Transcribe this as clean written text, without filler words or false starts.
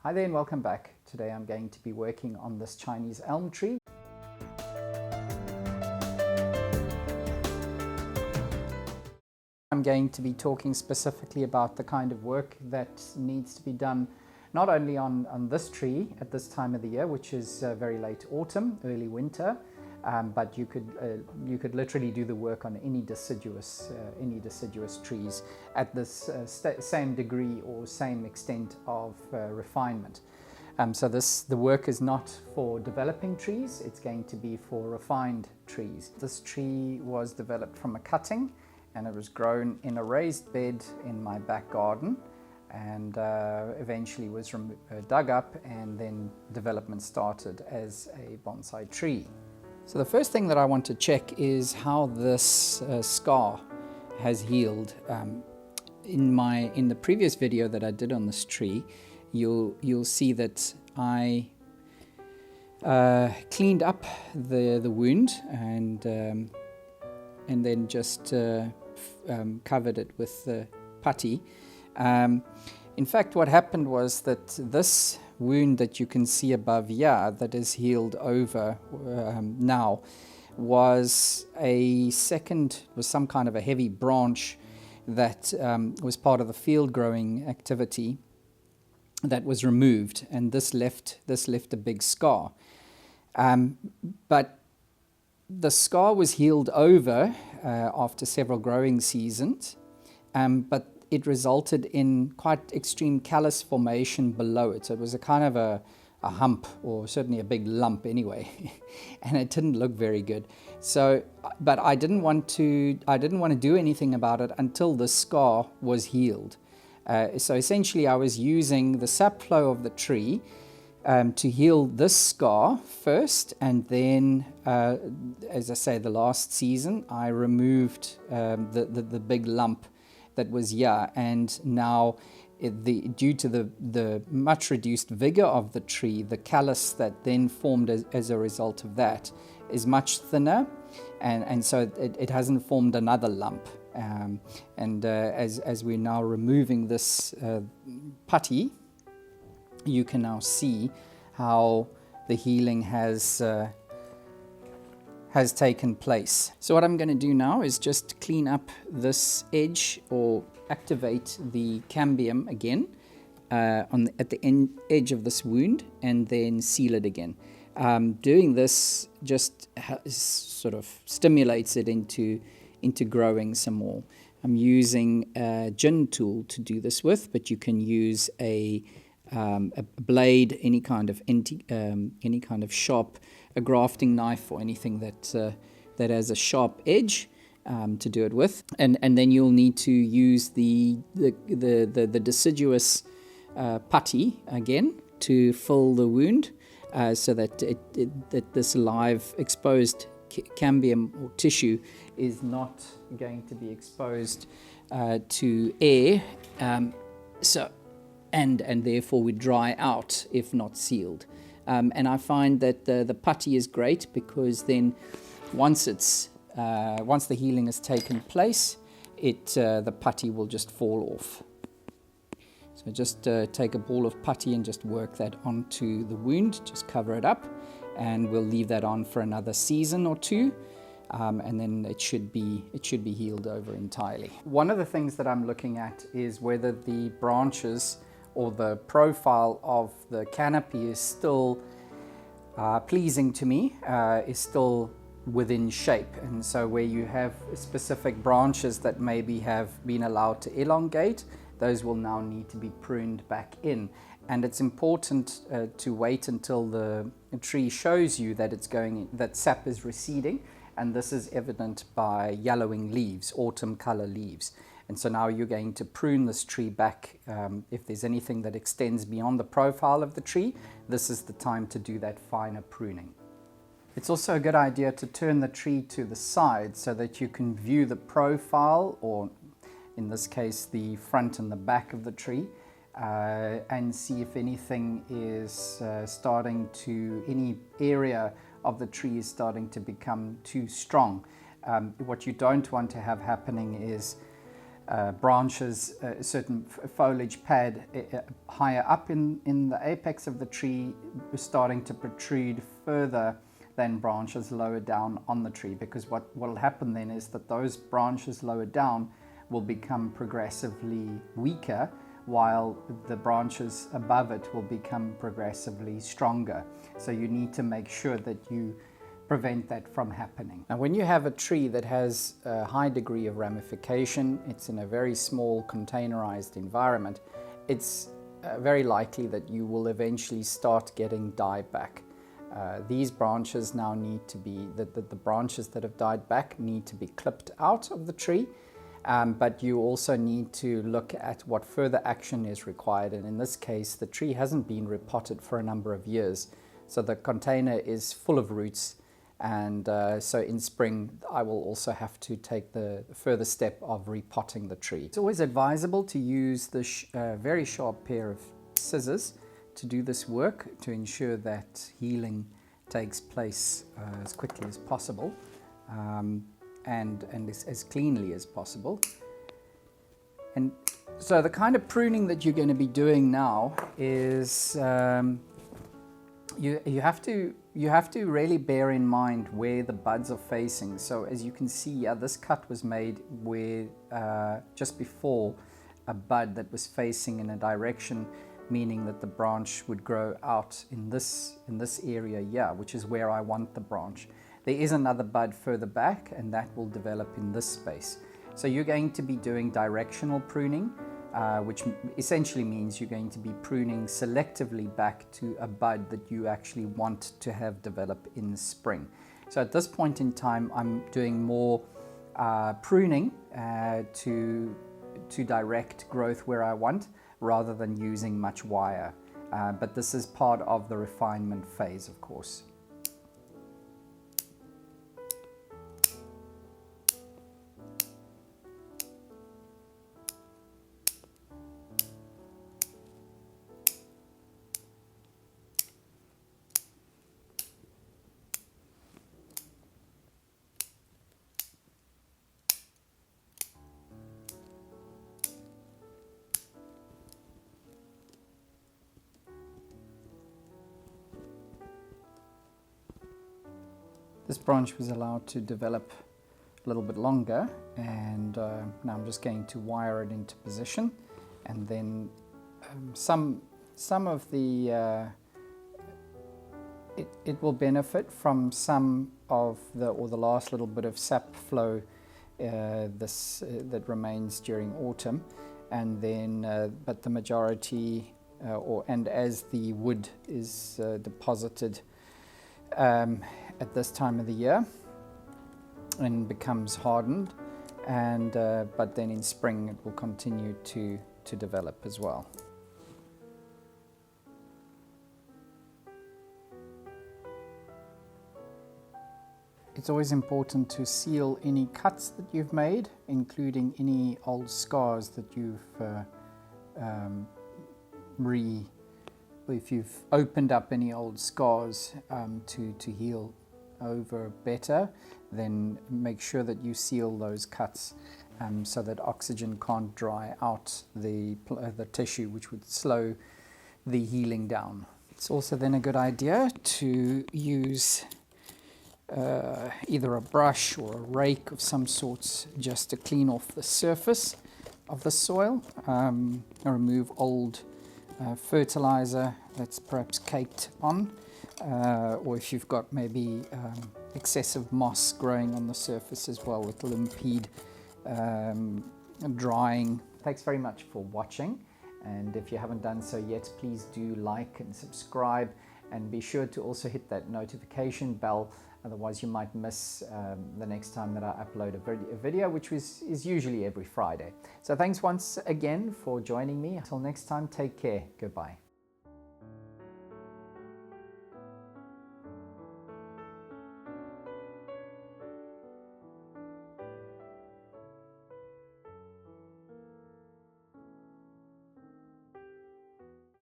Hi there and welcome back. Today I'm going to be working on this Chinese elm tree. I'm going to be talking specifically about the kind of work that needs to be done not only on this tree at this time of the year, which is very late autumn, early winter, but you could literally do the work on any deciduous trees at this same degree or same extent of refinement. So the work is not for developing trees, it's going to be for refined trees. This tree was developed from a cutting and it was grown in a raised bed in my back garden, and eventually was dug up, and then development started as a bonsai tree. So the first thing that I want to check is how this scar has healed. In the previous video that I did on this tree, you'll see that I cleaned up the wound and then just covered it with putty. In fact, what happened was that this wound that you can see above here that is healed over now was some kind of a heavy branch that was part of the field growing activity that was removed, and this left a big scar. But the scar was healed over after several growing seasons, but it resulted in quite extreme callus formation below it. So it was a kind of a hump, or certainly a big lump anyway, and it didn't look very good. So, but I didn't want to do anything about it until the scar was healed. So essentially I was using the sap flow of the tree to heal this scar first, and then, as I say, the last season I removed the big lump that was here, and now due to the much reduced vigor of the tree, the callus that then formed as a result of that is much thinner, and so it hasn't formed another lump. As we're now removing this putty, you can now see how the healing has taken place. So what I'm going to do now is just clean up this edge, or activate the cambium again at the edge of this wound, and then seal it again. Doing this just sort of stimulates it into growing some more. I'm using a gin tool to do this with, but you can use a blade, any kind of sharp, a grafting knife, or anything that has a sharp edge to do it with, and then you'll need to use the deciduous putty again to fill the wound, so that that this live exposed cambium or tissue is not going to be exposed to air, and therefore would dry out if not sealed. And I find that the putty is great, because then once the healing has taken place, the putty will just fall off. So just take a ball of putty and just work that onto the wound, just cover it up, and we'll leave that on for another season or two, and then it should be healed over entirely. One of the things that I'm looking at is whether the branches or the profile of the canopy is still pleasing to me, is still within shape. And so where you have specific branches that maybe have been allowed to elongate, those will now need to be pruned back in. And it's important to wait until the tree shows you that that sap is receding, and this is evident by yellowing leaves, autumn color leaves. And so now you're going to prune this tree back. If there's anything that extends beyond the profile of the tree, this is the time to do that finer pruning. It's also a good idea to turn the tree to the side so that you can view the profile, or in this case the front and the back of the tree, and see if anything is any area of the tree is starting to become too strong. What you don't want to have happening is branches, a certain foliage pad higher up in the apex of the tree starting to protrude further than branches lower down on the tree, because what will happen then is that those branches lower down will become progressively weaker, while the branches above it will become progressively stronger. So you need to make sure that you prevent that from happening. Now, when you have a tree that has a high degree of ramification, it's in a very small containerized environment, it's very likely that you will eventually start getting dieback. These branches now need to be, the branches that have died back need to be clipped out of the tree, but you also need to look at what further action is required. And in this case, the tree hasn't been repotted for a number of years, so the container is full of roots. And so in spring, I will also have to take the further step of repotting the tree. It's always advisable to use the very sharp pair of scissors to do this work, to ensure that healing takes place as quickly as possible and as cleanly as possible. And so the kind of pruning that you're going to be doing now is you have to really bear in mind where the buds are facing. So as you can see, this cut was made where just before a bud that was facing in a direction, meaning that the branch would grow out in this area here, which is where I want the branch. There is another bud further back, and that will develop in this space. So you're going to be doing directional pruning, which essentially means you're going to be pruning selectively back to a bud that you actually want to have develop in the spring. So at this point in time, I'm doing more pruning to direct growth where I want, rather than using much wire. But this is part of the refinement phase, of course. This branch was allowed to develop a little bit longer, and now I'm just going to wire it into position, and then some of the it will benefit from some of the last little bit of sap flow that remains during autumn, and then but the majority and as the wood is deposited at this time of the year and becomes hardened, and but then in spring it will continue to develop as well. It's always important to seal any cuts that you've made, including any old scars that you've if you've opened up any old scars to heal over better, then make sure that you seal those cuts so that oxygen can't dry out the tissue, which would slow the healing down. It's also then a good idea to use either a brush or a rake of some sorts just to clean off the surface of the soil, remove old fertilizer that's perhaps caked on, or if you've got maybe excessive moss growing on the surface as well, it will impede drying. Thanks very much for watching, and if you haven't done so yet, please do like and subscribe, and be sure to also hit that notification bell, otherwise you might miss the next time that I upload a video, which is usually every Friday. So thanks once again for joining me. Until next time, take care. Goodbye.